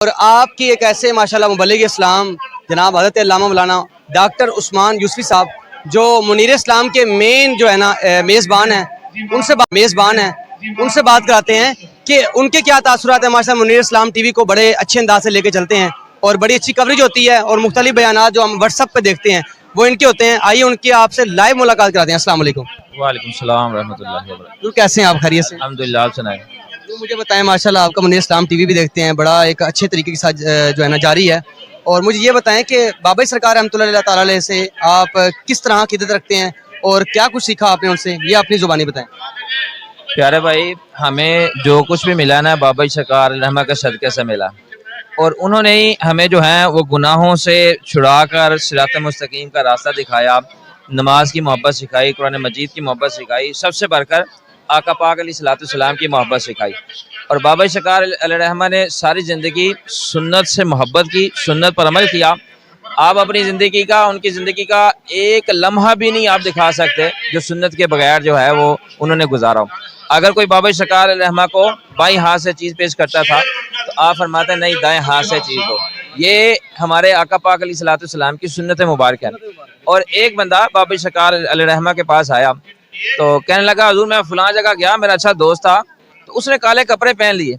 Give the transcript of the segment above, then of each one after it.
اور آپ کی ایک ایسے ماشاءاللہ مبلغ اسلام جناب حضرت علامہ مولانا ڈاکٹر عثمان یوسفی صاحب جو منیر اسلام کے مین جو ہے نا میزبان ہیں، ان سے بات کراتے ہیں کہ ان کے کیا تاثرات ہیں ماشاءاللہ منیر اسلام ٹی وی کو بڑے اچھے انداز سے لے کے چلتے ہیں اور بڑی اچھی کوریج ہوتی ہے اور مختلف بیانات جو ہم واٹس ایپ پہ دیکھتے ہیں وہ ان کے ہوتے ہیں۔ آئیے ان کی آپ سے لائیو ملاقات کراتے ہیں۔ السلام علیکم۔ وعلیکم السلام ورحمۃ اللہ وبرکاتہ۔ تو کیسے ہیں آپ؟ خیریت سے؟ الحمدللہ، آپ سنائیں۔ تو مجھے بتائیں ماشاءاللہ آپ کا منیر اسلام ٹی وی بھی دیکھتے ہیں، بڑا ایک اچھے طریقے کے ساتھ جو ہے نا جاری ہے، اور مجھے یہ بتائیں کہ بابا سرکار رحمۃ اللہ تعالیٰ علیہ سے آپ کس طرح عقیدت رکھتے ہیں اور کیا کچھ سیکھا آپ نے ان سے، یہ اپنی زبانی بتائیں۔ پیارے بھائی، ہمیں جو کچھ بھی ملا نا بابا سرکار رحمہ کے صدقے سے ملا، اور انہوں نے ہی ہمیں جو ہے وہ گناہوں سے چھڑا کر صراط مستقیم کا راستہ دکھایا، نماز کی محبت سکھائی، قرآن مجید کی محبت سکھائی، سب سے بڑھ کر آقا پاک علیہ الصلوۃ والسلام کی محبت سکھائی۔ اور بابا سرکار علیہ رحمہ نے ساری زندگی سنت سے محبت کی، سنت پر عمل کیا۔ آپ اپنی زندگی کا، ان کی زندگی کا ایک لمحہ بھی نہیں آپ دکھا سکتے جو سنت کے بغیر جو ہے وہ انہوں نے گزارا ہو۔ اگر کوئی بابا سرکار علیہ رحمہ کو بائیں ہاتھ سے چیز پیش کرتا تھا تو آپ فرماتے ہیں نہیں، دائیں ہاتھ سے چیز دو۔ یہ ہمارے آقا پاک علیہ الصلوۃ والسلام کی سنت مبارک ہے۔ اور ایک بندہ بابا سرکار علیہ رحمہ کے پاس آیا تو کہنے لگا حضور میں فلاں جگہ گیا، میرا اچھا دوست تھا، تو اس نے کالے کپڑے پہن لیے۔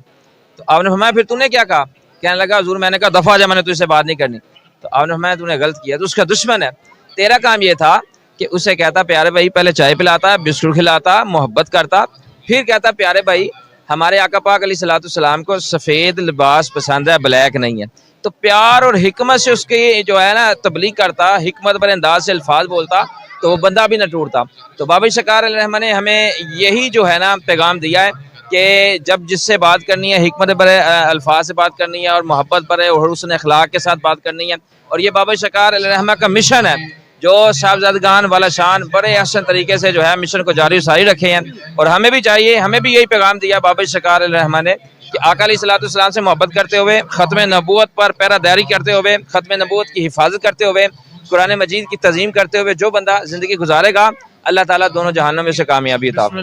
تو آپ نے فرمایا پھر تو نے کیا کہا؟ کہنے لگا حضور میں نے کہا دفعہ جا، میں نے تجھ سے بات نہیں کرنی۔ تو آپ نے فرمایا تو نے غلط کیا، تو اس کا دشمن ہے۔ تیرا کام یہ تھا کہ اسے کہتا پیارے بھائی پہلے چائے پلاتا، بسکٹ کھلاتا، محبت کرتا، پھر کہتا پیارے بھائی ہمارے آقا پاک علیہ الصلوۃ والسلام کو سفید لباس پسند ہے، بلیک نہیں ہے۔ تو پیار اور حکمت سے اس کی جو ہے نا تبلیغ کرتا، حکمت بھرے انداز سے الفاظ بولتا تو وہ بندہ بھی نہ ٹوٹتا۔ تو بابا سرکار علیہ رحمہ نے ہمیں یہی جو ہے نا پیغام دیا ہے کہ جب جس سے بات کرنی ہے حکمت بھرے الفاظ سے بات کرنی ہے، اور محبت بھرے اور حسن اخلاق کے ساتھ بات کرنی ہے۔ اور یہ بابا سرکار علیہ رحمہ کا مشن ہے جو صاحبزادگان والا شان بڑے احسن طریقے سے جو ہے مشن کو جاری ساری رکھے ہیں۔ اور ہمیں بھی چاہیے، ہمیں بھی یہی پیغام دیا بابا سرکار علیہ رحمہ نے کہ آقا علیہ الصلوۃ والسلام سے محبت کرتے ہوئے، ختم نبوت پر پیرا داری کرتے ہوئے، ختم نبوت کی حفاظت کرتے ہوئے، قرآن مجید کی تعظیم کرتے ہوئے جو بندہ زندگی گزارے گا، اللہ تعالیٰ دونوں جہانوں میں سے کامیابی عطا فرمائے۔